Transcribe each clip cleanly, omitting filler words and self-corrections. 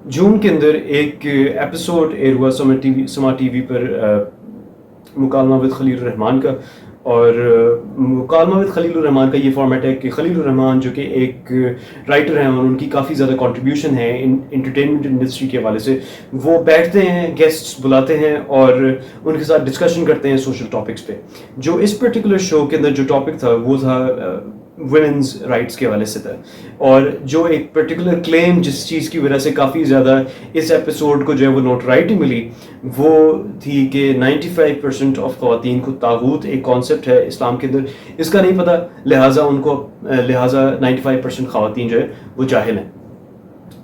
जून के अंदर एक एपिसोड एयर हुआ समा टीवी पर मुकालमा विद खलील रहमान का। और मुकालमा विद खलील रहमान का ये फॉर्मेट है कि खलील रहमान जो कि एक राइटर हैं और उनकी काफ़ी ज़्यादा कंट्रीब्यूशन है इंटरटेनमेंट इंडस्ट्री के हवाले से, वो बैठते हैं, गेस्ट्स बुलाते हैं और उनके साथ डिस्कशन करते हैं सोशल टॉपिक्स पे। जो इस पर्टिकुलर शो के अंदर जो टॉपिक था वो था वुमेन्स राइट्स के हवाले से था। और जो एक पर्टिकुलर क्लेम जिस चीज़ की वजह से काफ़ी ज़्यादा इस एपिसोड को जो है वो नोटराइटी मिली, वो थी कि 95% ऑफ ख़वातीन को तागूत एक कॉन्सेप्ट है इस्लाम के अंदर, इसका नहीं पता, लिहाजा 95% ख़वातीन जो है वो जाहिल हैं।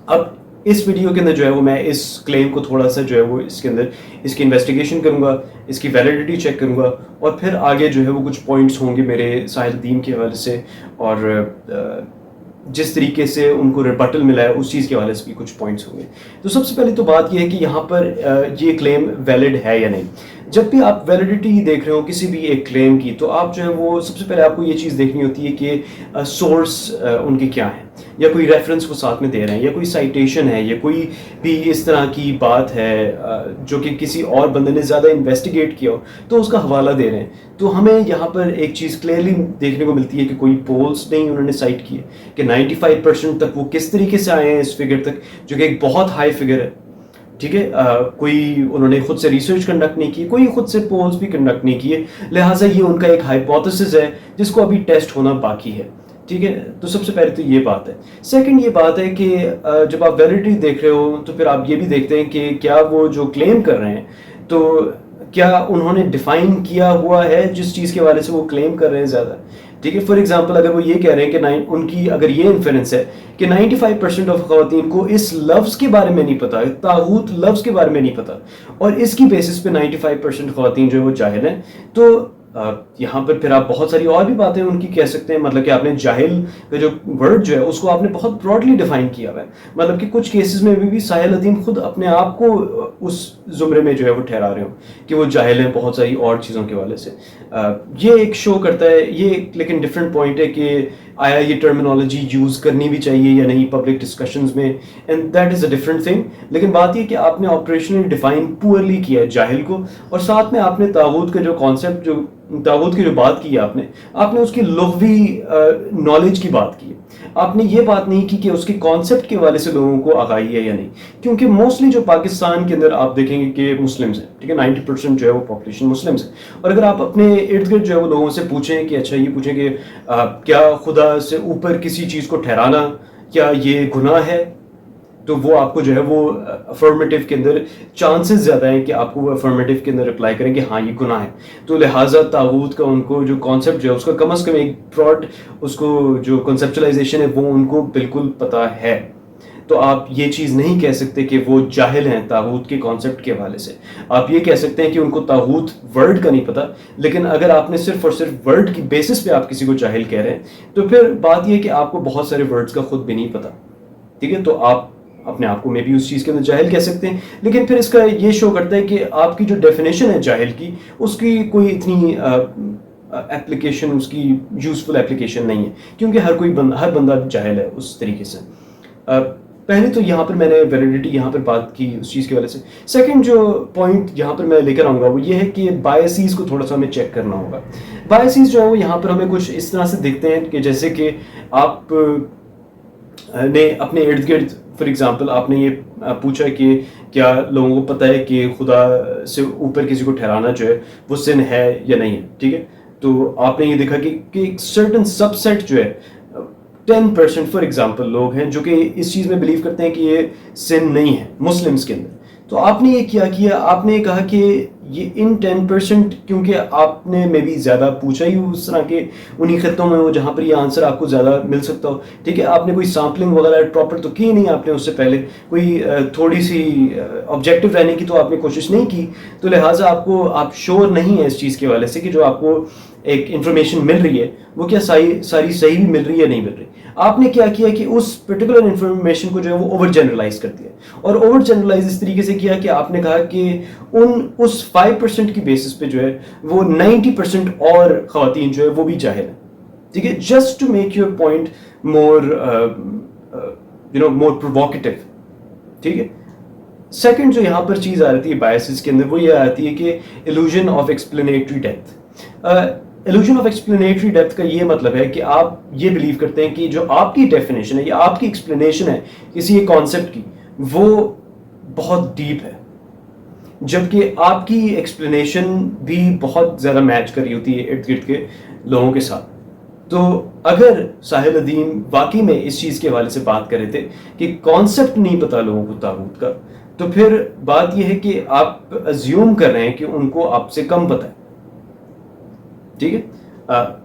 अब इस वीडियो के अंदर जो है वो मैं इस क्लेम को थोड़ा सा जो है वो इसके अंदर इसकी इन्वेस्टिगेशन करूँगा, इसकी वैलिडिटी चेक करूँगा और फिर आगे जो है वो कुछ पॉइंट्स होंगे मेरे साहिल-उद-दीन के हवाले से और जिस तरीके से उनको रिबटल मिला है उस चीज़ के हवाले से भी कुछ पॉइंट्स होंगे। तो सबसे पहले तो बात यह है कि यहाँ पर ये क्लेम वैलिड है या नहीं। जब भी आप वैलिडिटी देख रहे हो किसी भी एक क्लेम की, तो आप जो है वो सबसे पहले आपको ये चीज़ देखनी होती है कि सोर्स उनके क्या हैं, या कोई रेफरेंस वो साथ में दे रहे हैं, या कोई साइटेशन है, या कोई भी इस तरह की बात है जो कि किसी और बंदे ने ज़्यादा इन्वेस्टिगेट किया हो तो उसका हवाला दे रहे हैं। तो हमें यहाँ पर एक चीज़ क्लियरली देखने को मिलती है कि कोई पोल्स नहीं उन्होंने साइट किए कि 95% तक वो किस तरीके से आए हैं इस फिगर तक, जो कि एक बहुत हाई फिगर है। ठीक है, कोई उन्होंने खुद से रिसर्च कंडक्ट नहीं की, कोई खुद से पोल्स भी कंडक्ट नहीं किए, लिहाजा ये उनका एक हाइपोथेसिस है जिसको अभी टेस्ट होना बाकी है। ठीक है, तो सबसे पहले तो ये बात है। सेकंड ये बात है कि जब आप वैलिडिटी देख रहे हो तो फिर आप ये भी देखते हैं कि क्या वो जो क्लेम कर रहे हैं तो क्या उन्होंने डिफाइन किया हुआ है जिस चीज़ के हवाले से वो क्लेम कर रहे हैं ज़्यादा। ठीक है, फॉर एग्जांपल अगर वो ये कह रहे हैं कि उनकी अगर ये इन्फरेंस है कि 95% ऑफ ख़वातीन को इस लफ्ज़ के बारे में नहीं पता, तागूत लफ्ज़ के बारे में नहीं पता, और इसकी बेसिस पे 95% ख़वातीन जो है वो जाहिल हैं, तो यहाँ पर फिर आप बहुत सारी और भी बातें उनकी कह सकते हैं। मतलब कि आपने जाहिल का जो वर्ड जो है उसको आपने बहुत ब्रॉडली डिफाइन किया हुआ है। मतलब कि कुछ केसेस में भी साहिल-उद-दीन खुद अपने आप को उस ज़ुमरे में जो है वो ठहरा रहे हो कि वो जाहिल हैं बहुत सारी और चीज़ों के वाले से। ये एक शो करता है ये, लेकिन डिफरेंट पॉइंट है कि आया ये टर्मिनोलॉजी यूज़ करनी भी चाहिए या नहीं पब्लिक डिस्कशंस में, and that is a different thing. लेकिन बात ये कि आपने ऑपरेशनली डिफाइन पुअरली किया है जाहिल को, और साथ में आपने तागूत का जो कॉन्सेप्ट, जो तागूत की जो बात की है आपने उसकी लुग़वी नॉलेज की बात की है। आपने ये बात नहीं की कि उसके कॉन्सेप्ट के हवाले से लोगों को आगाही है या नहीं, क्योंकि मोस्टली जो पाकिस्तान के अंदर आप देखेंगे कि मुस्लिम्स हैं। ठीक है, 90% जो है वो पॉपुलेशन मुस्लिम्स है। और अगर आप अपने इर्द गिर्द जो है वो लोगों से पूछें कि अच्छा ये पूछें कि क्या खुदा से ऊपर किसी चीज़ को ठहराना क्या ये गुनाह है, तो वो आपको जो है वो अफर्मेटिव के अंदर चांसेस ज़्यादा हैं कि आपको वो अफर्मेटिव के अंदर रिप्लाई करें कि हाँ ये गुनाह है। तो लिहाजा तागूत का उनको जो कॉन्सेप्ट जो है उसका कम से कम एक ब्रॉड उसको जो कॉन्सेप्चुलाइजेशन है वो उनको बिल्कुल पता है। तो आप ये चीज़ नहीं कह सकते कि वो जाहिल हैं तागूत के कॉन्सेप्ट के हवाले से। आप ये कह सकते हैं कि उनको तागूत वर्ड का नहीं पता, लेकिन अगर आपने सिर्फ और सिर्फ वर्ड की बेसिस पे आप किसी को जाहिल कह रहे हैं तो फिर बात ये है कि आपको बहुत सारे वर्ड्स का खुद भी नहीं पता। ठीक है, तो आप अपने आप को मे भी उस चीज़ के अंदर जाहिल कह सकते हैं, लेकिन फिर इसका ये शो करता है कि आपकी जो डेफिनेशन है जाहिल की उसकी कोई इतनी एप्लीकेशन, उसकी यूज़फुल एप्लीकेशन नहीं है, क्योंकि हर बंदा जाहिल है उस तरीके से। पहले तो यहाँ पर मैंने वैलिडिटी यहाँ पर बात की उस चीज़ की वजह से। सेकंड जो पॉइंट यहाँ पर मैं लेकर आऊँगा वो ये है कि बायसीज़ को थोड़ा सा हमें चेक करना होगा। बायसीज़ जो है वो यहाँ पर हमें कुछ इस तरह से दिखते हैं कि जैसे कि आप ने अपने इर्द गिर्द, फॉर एग्जांपल आपने ये पूछा कि क्या लोगों को पता है कि खुदा से ऊपर किसी को ठहराना जो है वो सिन है या नहीं है। ठीक है, तो आपने ये देखा कि एक सर्टन सबसेट जो है 10% फॉर एग्जांपल लोग हैं जो कि इस चीज़ में बिलीव करते हैं कि ये सिन नहीं है मुस्लिम्स के अंदर। तो आपने ये क्या किया, आपने कहा कि ये इन 10%, क्योंकि आपने मे भी ज़्यादा पूछा ही उस तरह के उन्हीं खित्तों में हो जहाँ पर ये आंसर आपको ज़्यादा मिल सकता हो। ठीक है, आपने कोई सैम्पलिंग वगैरह प्रॉपर तो की नहीं, आपने उससे पहले कोई थोड़ी सी ऑब्जेक्टिव रहने की तो आपने कोशिश नहीं की, तो लिहाजा आप श्योर नहीं है इस चीज़ के हवाले से कि जो आपको एक इन्फॉर्मेशन मिल रही है वो क्या सारी सही मिल रही है नहीं मिल रही। आपने क्या किया कि उस पर्टिकुलर इन्फॉर्मेशन को जो है वो ओवर जनरलाइज कर दिया, और ओवर जनरलाइज इस तरीके से किया कि आपने कहा कि उस 5% की बेसिस पे जो है वो 90% और ख़वातीन जो है वो भी जाहिल हैं। ठीक है, just to make your point more more provocative. ٹھیک ہے. سیکنڈ جو یہاں پر چیز آ رہی ہے بائسز کے اندر وہ یہ آتی ہے کہ illusion of explanatory depth. Illusion of explanatory depth کا یہ مطلب ہے کہ آپ یہ بلیو کرتے ہیں کہ جو آپ کی ڈیفینیشن ہے یا آپ کی ایکسپلینیشن ہے کسی ایک کانسیپٹ کی وہ بہت ڈیپ ہے، جبکہ آپ کی ایکسپلینیشن بھی بہت زیادہ میچ کر رہی ہوتی ہے ارد گرد کے لوگوں کے ساتھ. تو اگر ساحل ندیم واقعی میں اس چیز کے حوالے سے بات کر رہے تھے کہ کانسیپٹ نہیں پتا لوگوں کو طاغوت کا، تو پھر بات یہ ہے کہ آپ ازیوم کر رہے ہیں کہ ان کو آپ سے کم پتہ ہے. ٹھیک ہے،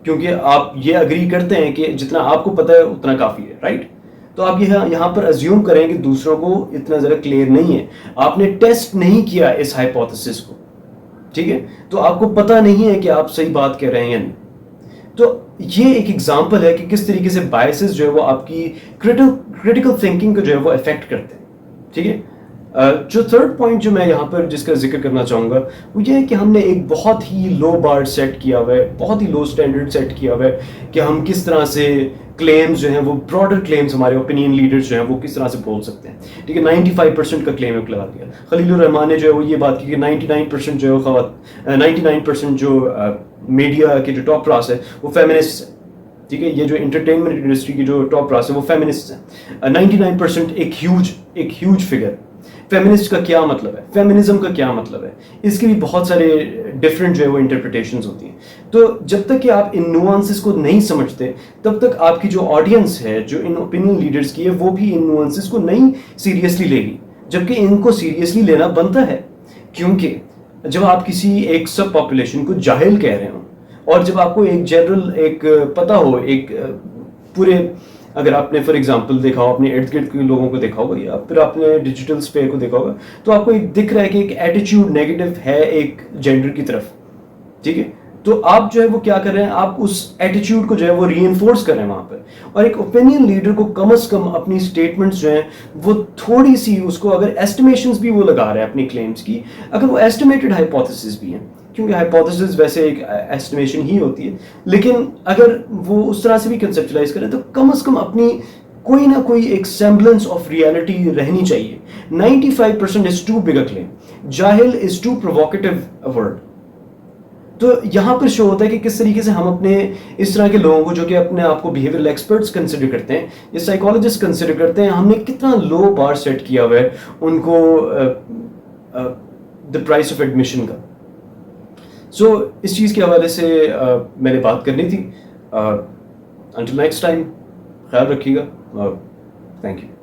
کیونکہ آپ یہ اگری کرتے ہیں کہ جتنا آپ کو پتہ ہے اتنا کافی ہے، رائٹ. تو آپ یہاں پر ازیوم کریں کہ دوسروں کو اتنا ذرا کلیئر نہیں ہے، آپ نے ٹیسٹ نہیں کیا اس ہائپوتھیسس کو. ٹھیک ہے، تو آپ کو پتہ نہیں ہے کہ آپ صحیح بات کہہ رہے ہیں یا نہیں. تو یہ ایک ایگزامپل ہے کہ کس طریقے سے بائسز جو ہے وہ آپ کی کریٹیکل تھنکنگ کو جو ہے وہ افیکٹ کرتے ہیں. ٹھیک ہے، جو تھرڈ پوائنٹ جو میں یہاں پر جس کا ذکر کرنا چاہوں گا وہ یہ ہے کہ ہم نے ایک بہت ہی لو بار سیٹ کیا ہوا ہے، بہت ہی لو سٹینڈرڈ سیٹ کیا ہوا ہے کہ ہم کس طرح سے کلیمز جو ہیں وہ براڈر کلیمز ہمارے اوپینین لیڈرز جو ہیں وہ کس طرح سے بول سکتے ہیں. ٹھیک ہے، 95% کا کلیم ایک لگا دیا. خلیل الرحمان نے جو ہے وہ یہ بات کی کہ 99% جو ہے 99% جو میڈیا کے جو ٹاپ کلاس ہے وہ فیمنسٹ ہے. ٹھیک ہے، یہ جو انٹرٹینمنٹ انڈسٹری کی جو ٹاپ کلاس ہے وہ فیمنسٹ ہیں. 99% ایک ہیوج فگر. فیمنسٹ کا کیا مطلب ہے، فیمنزم کا کیا مطلب ہے، اس کے بھی بہت سارے ڈفرینٹ جو ہے وہ انٹرپریٹیشنز ہوتی ہیں. تو جب تک کہ آپ ان نوانسز کو نہیں سمجھتے تب تک آپ کی جو آڈینس ہے جو ان اوپینین لیڈرز کی ہے وہ بھی ان نوانسز کو نہیں سیریسلی لے گی، جبکہ ان کو سیریسلی لینا بنتا ہے. کیونکہ جب آپ کسی ایک سب پاپولیشن کو جاہل کہہ رہے ہوں اور جب آپ کو ایک جنرل ایک پتہ ہو، ایک پورے، اگر آپ نے فار ایگزامپل دیکھا ہو اپنے ارد گرد کے لوگوں کو دیکھا ہوگا یا پھر آپ نے ڈیجیٹل اسپیئر کو دیکھا ہوگا تو آپ کو ایک دکھ رہا ہے کہ ایک ایٹیچیوڈ نیگیٹو ہے ایک جینڈر کی طرف. ٹھیک ہے، تو آپ جو ہے وہ کیا کر رہے ہیں، آپ اس ایٹیچیوڈ کو جو ہے وہ ری انفورس کر رہے ہیں وہاں پر. اور ایک اوپینین لیڈر کو کم از کم اپنی اسٹیٹمنٹس جو ہیں وہ تھوڑی سی اس کو اگر ایسٹیمیشنز بھی وہ لگا رہے ہیں اپنی کلیمز کی، اگر وہ ایسٹیمیٹڈ ہائپوتھیسز بھی ہیں، کیونکہ ہائپوتھیسز ویسے ایک ایسٹیمیشن ہی ہوتی ہے، لیکن اگر وہ اس طرح سے بھی کنسیپچلائز کریں تو کم از کم اپنی کوئی نہ کوئی ایک سیمبلنس آف ریالٹی رہنی چاہیے. 95% از ٹو بگ اے کلیم، جاہل از ٹو پرووکیٹو اے ورڈ. تو یہاں پر شو ہوتا ہے کہ کس طریقے سے ہم اپنے اس طرح کے لوگوں کو جو کہ اپنے آپ کو بیہیویئرل ایکسپرٹس کنسیڈر کرتے ہیں یا سائیکالوجسٹ کنسیڈر کرتے ہیں، ہم نے کتنا لو بار سیٹ کیا ہوا ہے ان کو دا پرائس آف ایڈمیشن کا. سو اس چیز کے حوالے سے میں نے بات کرنی تھی. انٹل نیکسٹ ٹائم خیال رکھیے گا. Thank you.